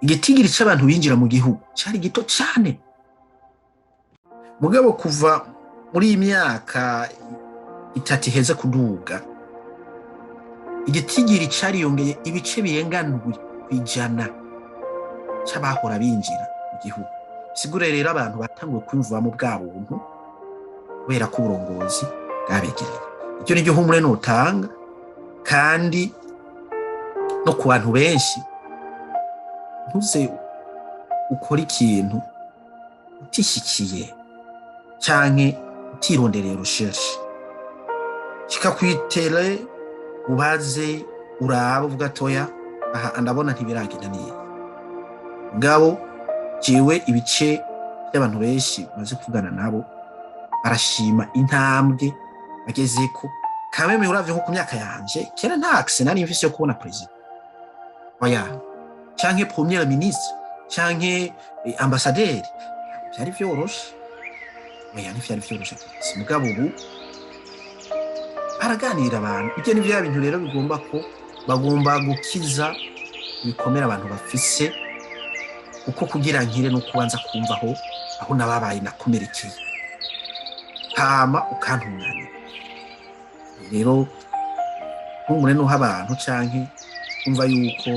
A: igitigiri c'abantu binjira mu gihugu cari gito cane. Mugabo kuva muri imyaka itatu heza kuduga igitigiri cariyongeye ibice biyengandwi kwijana c'abahora binjira mu gihugu. Sigure rero abantu batanguye kwimvamo bwa buntu kubera ko uburongozi bwabegereye. Icyo ni humure notanga kandi no ku bantu benshi ntuze ukora ikintu utishikiye canke utirondereye recherche kikakwitere ubaze uraba uvuga toya aha ndabona ntibiragenda neza. Ngabo jewe ibice by'abantu benshi baze kuvugana nabo barashima intambwe bagezeko. Kameme uravye nko ku myaka yanje kera nta access nari mfise yo kubona president oya canke premier ministre canke ambassadeur byari vyoroshe oya ntivyari vyoroshe. Mugabo ubu araganira abantu. Ibyo ni bya bintu rero bigomba ko bagomba gukiza ibikomera abantu bafise uko kugira nkire no kubanza kumva aho nababaye nakomerekeye hama ukantunganya. Rero umure no abantu canke kumva yuko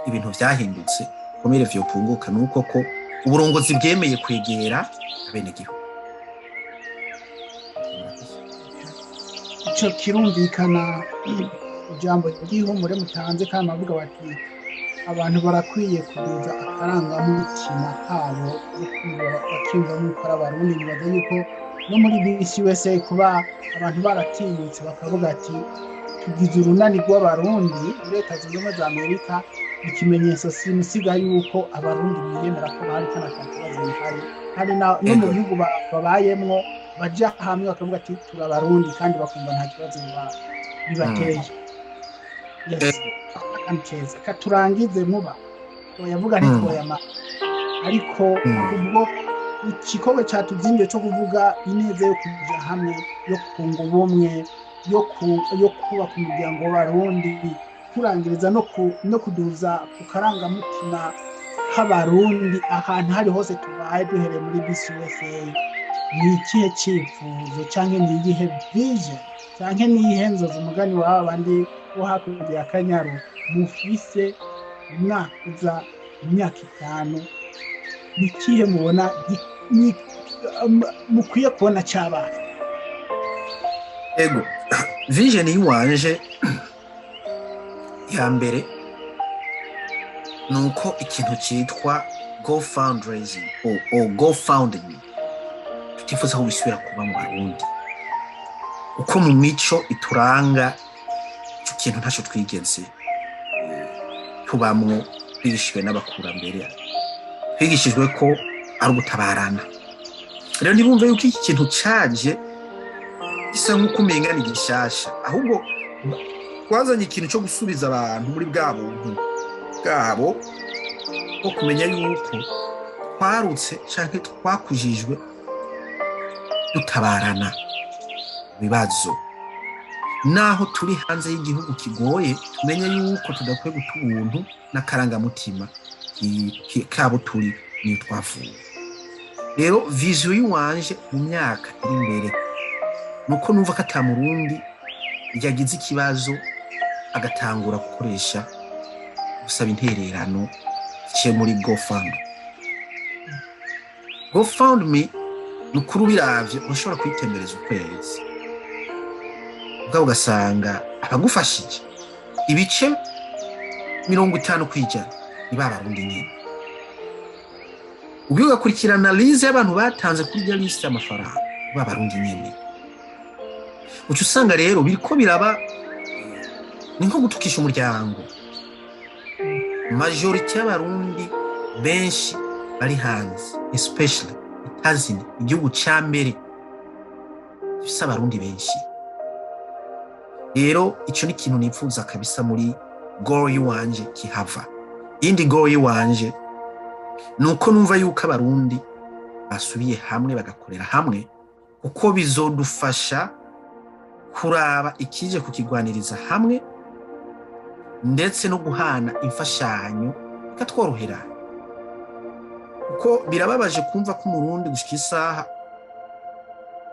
A: ibintu vyahindutse komere vyo punguka nuko ko uburongozi bwemeye kwegera abenegihugu.
B: Ico kirumvikana ijambo ry'ihumure mutanze kandi bavuga bati abantu barakwiye kuduza akarangamutima kabo bakiyumvamo ko ari abarundi. Nibaza yuko no muri bisi USA kuba abantu baratinyutse bakavuga ati tugize urunani rw'abarundi muri Leta Zunze Ubumwe za Amerika, ikimenyetso simusiga yuko abarundi biyemera ko hari kana kibazo bihari kandi no mu bihugu babayemwo baja hamwe bakavuga ati turabarundi kandi bakumva nta kibazo bibateye. Yes, akanceza katurangize muba yavuga ntitwoyama ariko ubwo ikikorwa cyatuzingiye cyo kuvuga ineze yo kuja hamwe yo kunga ubumwe yo kubaka umuryango w'abarundi kurangiriza no kuduza kukarangamutima nk'abarundi ahantu hari hose tubaye duhereye muri BCUSA ni ikihe cyifuzo cyangwa ni iyihe vision cyangwa ni iyihe nzozi umugani w'aba bandi wo hakurya ya Kanyaru mufise umwaka uza mu myaka 5 ni ikihe mubona mukwiye kubona cyabaye?
A: Ego vision yiwanje ya mbere nuko ikintu cyitwa go fundraising or go founding tutifuza ko bisubira kuba mu Barundi, uko mu mico ituranga icyo kintu ntacyo twigeze tubamwo. Twigishijwe n'abakurambere, twigishijwe ko ari ugutabarana. Rero ntibumve yuko iki kintu cyaje gisa nk'uko umenga ni gishasha, ahubwo twazanye ikintu cyo gusubiza abantu muri bwa buntu bwabo bwo kumenya yuko twarutse cyangwa twakujijwe dutabarana ibibazo. Naho turi hanze y'igihugu kigoye, tumenye yuko tudakwiye guta ubuntu n'akarangamutima kabo turi niyo twavuye. Rero vision yiwanje mu myaka iri imbere nuko numva ko ata Murundi yagize ikibazo agatangura gukoresha gusaba intererano cye muri GoFundMe nukuri biravye ushobora kwitembereza ukwezi ubwo ugasanga abagufashije ibice 50 kwijana ni Barundi nyine. Ubwo ugakurikirana liste y'abantu batanze kuri iyo liste y'amafaranga Barundi nyine. Ucu usanga rero biriko biraba ni nko gutukisha umuryango. Majority y'Abarundi benshi bari hanze, especially itazini igihugu cya mbere gifise Abarundi benshi. Rero icyo ni ikintu nifuza kabisa muri goal yiwanje kihava. Indi goal yiwanje nuko numva yuko Abarundi basubiye hamwe bagakorera hamwe, uko bizodufasha kuraba ikije kukigwaniriza hamwe ndetse no guhana imfashanyo ikatworohera. Uko birababaje kumva ko Umurundi gushika isaha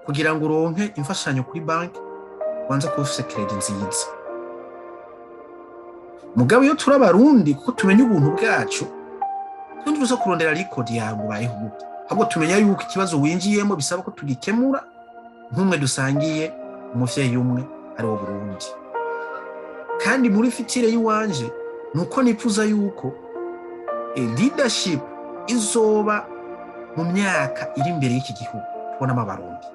A: kugira ngo uronke imfashanyo kuri banki wanza kuba ufise credit nziza. Mugabo iyo turi Abarundi kuko tumenya ubuntu bwacu, tundi tuza kurondera record yawe ubayeho gute, ahubwo tumenya yuko ikibazo winjiyemo bisaba ko tugikemura nk'umwe dusangiye umuvyeyi umwe ari wo Burundi. Kandi muri fitire yiwanje nuko nifuza yuko leadership izoba mu myaka iri imbere y'iki gihugu tubonamo Abarundi.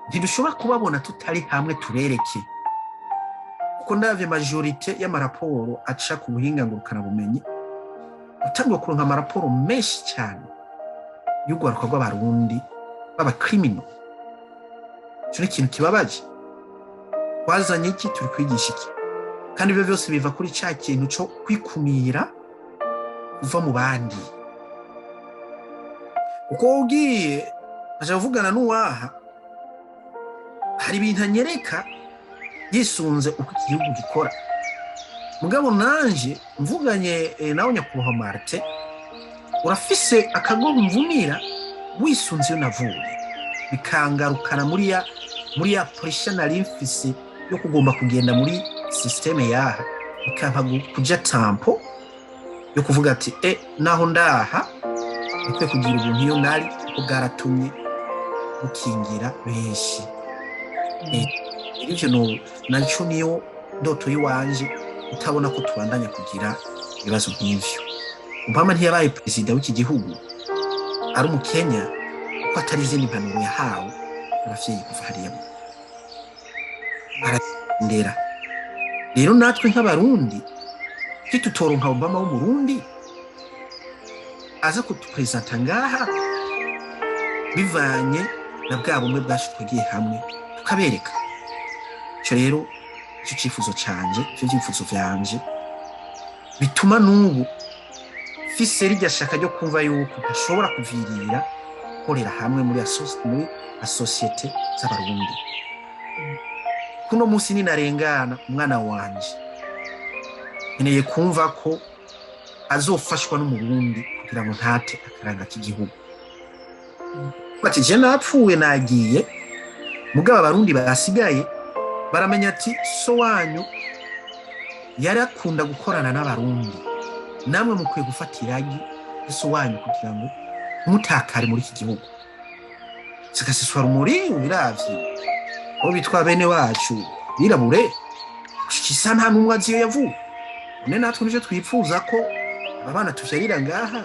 A: Ntidushobora kubabona tutari hamwe turereke, kuko ndavye majorite y'amaraporo aca ku buhinga ngurukana bumenyi utangwa kuronka amaraporo menshi cyane y'ugwaruka rw'Abarundi baba criminal. Cyo ikintu kibabaje. Wazanye iki turi kwigisha iki? Kandi ibyo byose biva kuri cya kintu cyo kwikumira kuva mu bandi. Uko ugiye aje kuvugana n'uwaha, hari ibintu anyereka yisunze uko igihugu gikora. Mugabo nanje mvuganye nawe nyakubahwa Martin, urafise akago mvumira wisunze yo navuye, bikangarukana muri ya pressure nari mfise yo kugomba kugenda muri systeme yaha, ikampa kuja tampo yo kuvuga ati naho ndaha nikwe kugira ubuntu iyo nari kuko bwaratumye bukingira benshi. Ivyo no naco niyo ndoto yiwanje utabona ko tubandanya kugira ibibazo nk'ivyo. Obama ntiyabaye president w'iki gihugu ari mu Kenya ko atari izindi mpanuro yahawe abavyeyi kuva hariya arandera. Rero natwe nk'Abarundi tutoronka Obama w'Umurundi aza kutupresenta ngaha bivanye na bwa bumwe bwacu twagiye hamwe tukabereka. Cyo rero icyo cyifuzo cyanje, icyo cyifuzo vyanje bituma n'ubu fise rijya shaka ryo kumva yuko ntashobora kuvirira korera hamwe muri societe z'Abarundi. Kuno munsi ninarengana umwana wanje nkeneye kumva ko azofashwa n'umurundi kugira ngo ntate akaranga k'igihugu. Bati je napfuye nagiye, mugabo abarundi basigaye baramenya ati so wanyu yari akunda gukorana n'abarundi, namwe mukwiye gufata iragi so wanyu kugira ngo mutakare muri iki gihugu. Sikasiswa rumuri biravye abo bitwa bene wacu birabure kisa nta numwe aziyo yavuye. None natwe nije twipfuza ko abana tuvyarira ngaha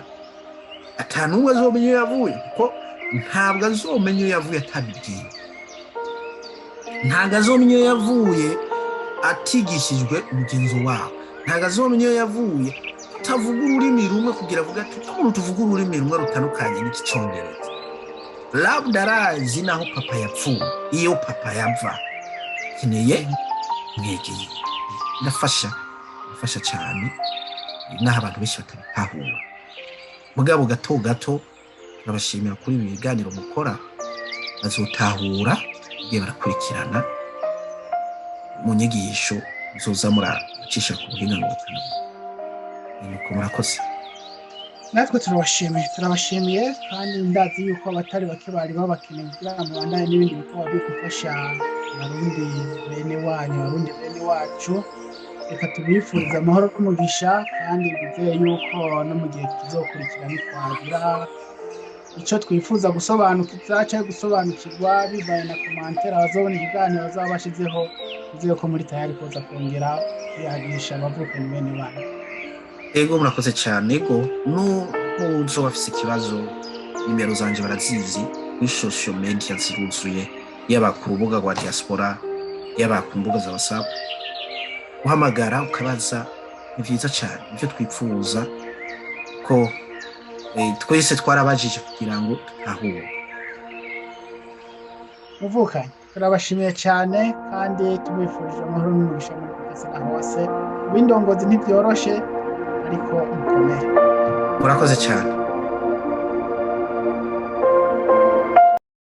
A: ata numwe azomenya iyo yavuye, kuko ntabwo azomenya iyo yavuye atabibwiye, ntabwo azomenya iyo yavuye atigishijwe umugenzo wabo, ntabwo azomenya iyo yavuye utavuga ururimi rumwe kugira avuga ati umuntu tuvuga ururimi rumwe rutandukanye n'icyongereza. Labda arazi naho papa yapfuye, iyo papa yava keneye mwegeye. Ndafasha cyane naho abantu benshi batabitahura. Mugabo gato gato turabashimira kuri ibi biganiro mukora, bazotahura igihe barakurikirana mu nyigisho zoza muracisha ku buhinga ngurukanabumenyi. Nuko murakoze.
B: Natwe turabashimiye kandi ndazi yuko abatari bake bari babakeneye kugira ngo bandanye n'ibindi bikorwa byo gufasha abarundi bene wanyu, abarundi bene wacu. Reka tubifurize amahoro n'umugisha kandi bizeye yuko no mu gihe kizokurikira nitwagira icyo twifuza gusobanukiza cyangwa gusobanukirwa bibaye na komantere abazobona ikiganiro bazaba bashizeho, bizeye ko muri tayari kuza kongera kwihagisha abavukanye bene wanyu.
A: Ego murakoze cyane. Ego n'uzo bafise ikibazo, nimero zanje barazizi kuri social media ziruzuye, yaba ku rubuga rwa diaspora, yaba ku mbuga za WhatsApp. Uhamagara ukabaza ni byiza cyane. Ibyo twipfuza ko twese twarabajije kugira ngo tutahure.
B: Muvukanye turabashimiye cyane kandi tubifurije amahoro n'umugisha muri kwese na hose. Ibindongozi ntibyoroshe ariko mukomere.
A: Murakoze cyane.